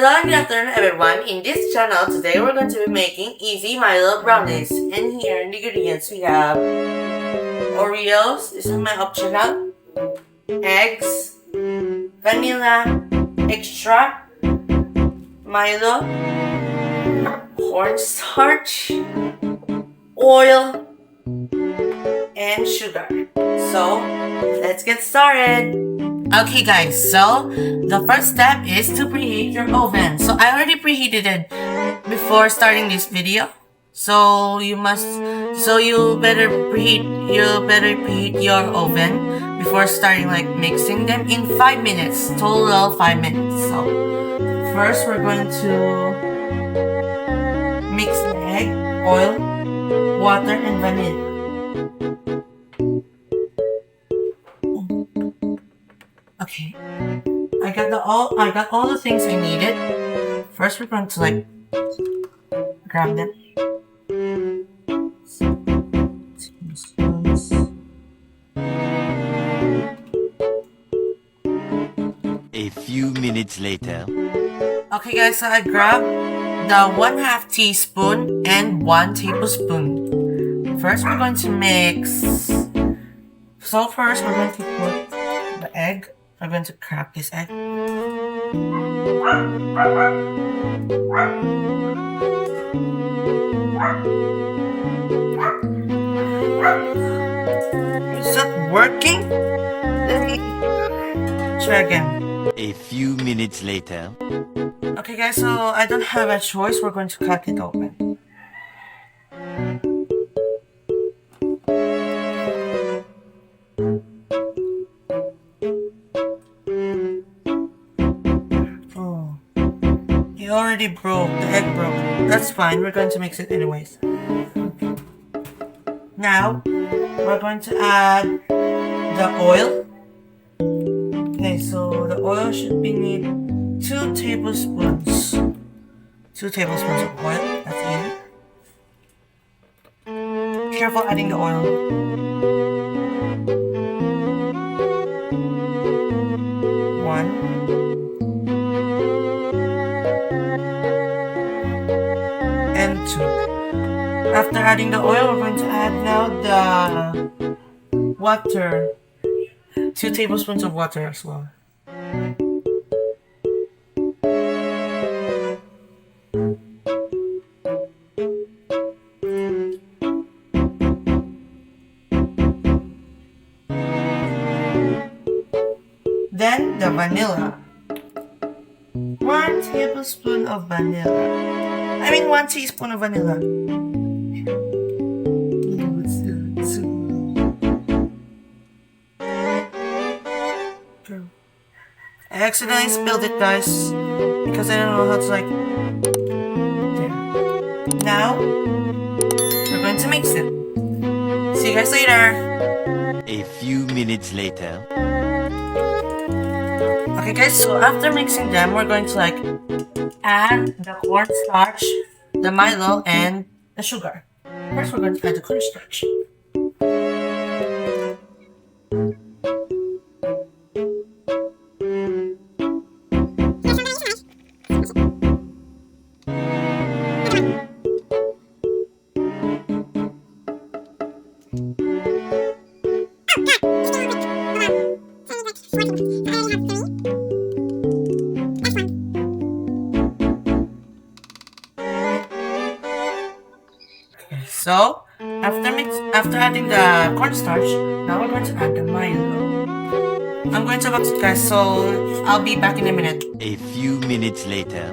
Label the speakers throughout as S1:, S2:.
S1: Hello and good afternoon everyone. In this channel today we're going to be making easy Milo Brownies. And here in the ingredients we have Oreos, this is my optional, eggs, vanilla, extra, Milo, cornstarch, oil, and sugar. So let's get started. Okay guys, so the first step is to preheat your oven. So I already preheated it before starting this video. So you better preheat your oven before starting like mixing them in 5 minutes. Total 5 minutes. So first we're going to mix the egg, oil, water, and vanilla. Okay, I got all the things I needed. First, we're going to like grab them.
S2: A few minutes later.
S1: Okay, guys, so I grabbed the 1/2 teaspoon and 1 tablespoon. First, we're going to mix. So first, we're going to put the egg. I'm going to crack this egg. Is that working? Let me try again.
S2: A few minutes later.
S1: Okay guys, so I don't have a choice. We're going to cut it open. It already broke, the egg broke. That's fine, we're going to mix it anyways. Now, we're going to add the oil. Okay, so the oil should be need 2 tablespoons. 2 tablespoons of oil, that's easy. Careful adding the oil. And 2. After adding the oil, we're going to add now the water. 2 tablespoons of water as well. Then the vanilla. 1 tablespoon of vanilla. 1 teaspoon of vanilla. I accidentally spilled it, guys, because I don't know how to like. There. Now we're going to mix it. See you guys later.
S2: A few minutes later.
S1: Okay guys, so after mixing them, we're going to like add the cornstarch, the Milo, and the sugar. First, we're going to add the cornstarch. So, after adding the cornstarch, now we're going to add the Milo. I'm going to box it, guys, so I'll be back in a minute.
S2: A few minutes later.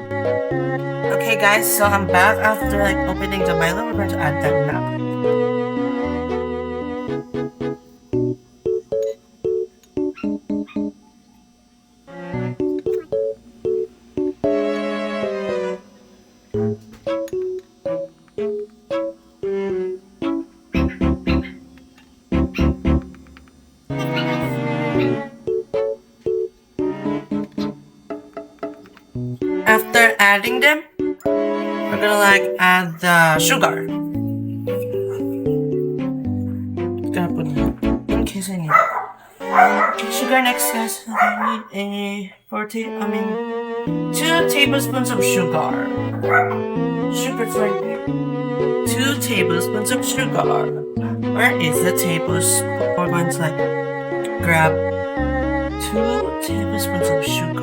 S1: Okay guys, so I'm back after like opening the Milo. We're going to add that now. After adding them, we're gonna like add the sugar. Gonna put it in case I need. Sugar next, guys. I need a 40. 2 tablespoons of sugar. Sugar's right here. 2 tablespoons of sugar. Where is the tablespoon? We're going to like grab 2 tablespoons of sugar.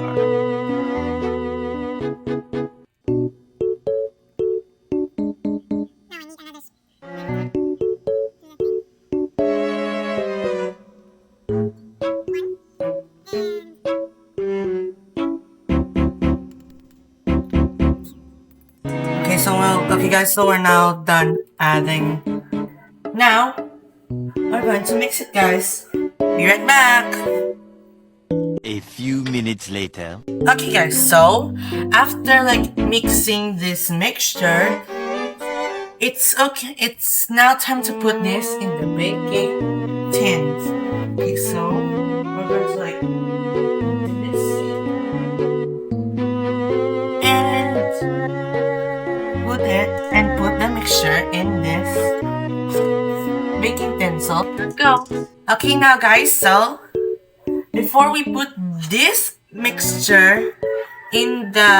S1: Okay guys, so we're now done adding. Now, we're going to mix it guys. Be right back.
S2: A few minutes later.
S1: Okay guys, so after like mixing this mixture, it's now time to put this in the baking tins. Okay, so we're going to like do this and put the mixture in this baking tin. So let's go. Okay now guys, so before we put this mixture in the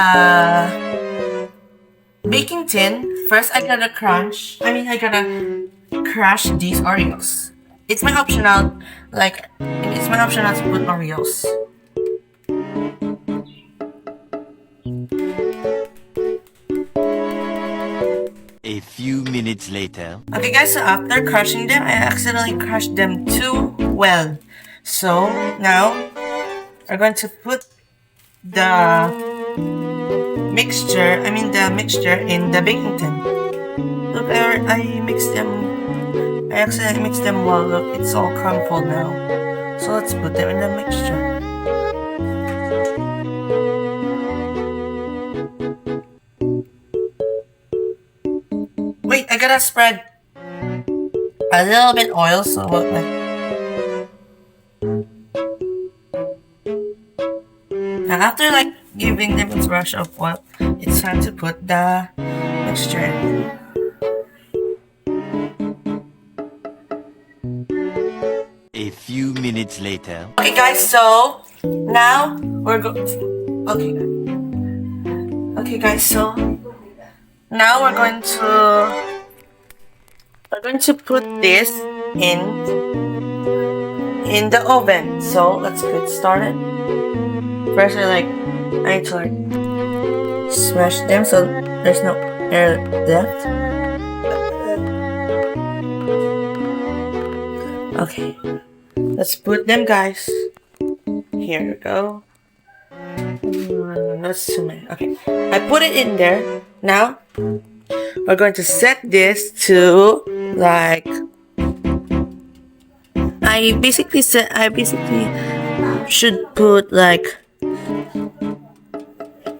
S1: baking tin, first I gotta crush these Oreos. It's my optional, to put Oreos.
S2: A few minutes later.
S1: Okay guys, so after crushing them, I accidentally crushed them too well. So now we're going to put the mixture in the baking tin. Look, I accidentally mixed them well. Look, it's all crumpled now. So let's put them in the mixture. Wait, I gotta spread a little bit oil so like. Now after like giving them a brush of oil, it's time to put the mixture in.
S2: A few minutes later.
S1: Okay guys, so now Okay guys, so now we're going to put this in the oven. So let's get started. First, I need to smash them so there's no air left. Okay, let's put them, guys. Here we go. That's too many. Okay, I put it in there. Now we're going to set this to I basically should put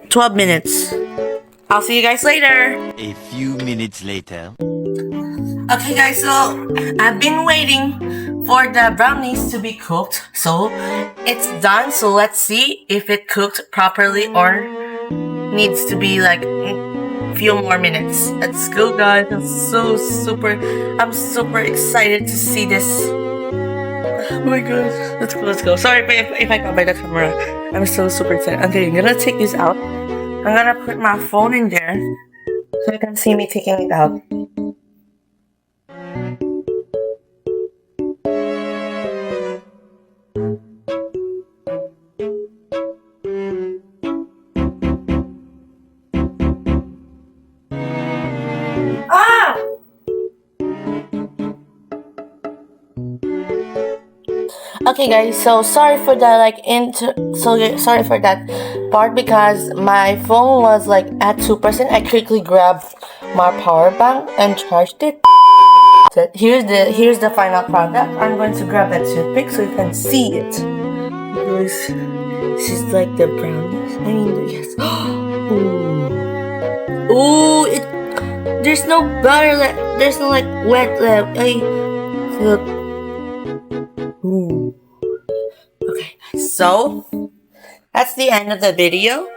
S1: 12 minutes. I'll see you guys later.
S2: A few minutes later.
S1: Okay guys, so I've been waiting for the brownies to be cooked. So it's done. So let's see if it cooked properly or needs to be a few more minutes. Let's go guys. I'm super excited to see this. Oh my god. Let's go. Sorry if I got by the camera. I'm so super excited. Okay, I'm gonna take this out. I'm gonna put my phone in there so you can see me taking it out. Okay guys, so sorry for that sorry for that part because my phone was at 2%. I quickly grabbed my power bank and charged it. So here's the final product. I'm going to grab that toothpick so you can see it. This is like the brownies. I mean, yes. Ooh, there's no butter left. There's no wet left. Look. Ooh. Okay, so that's the end of the video.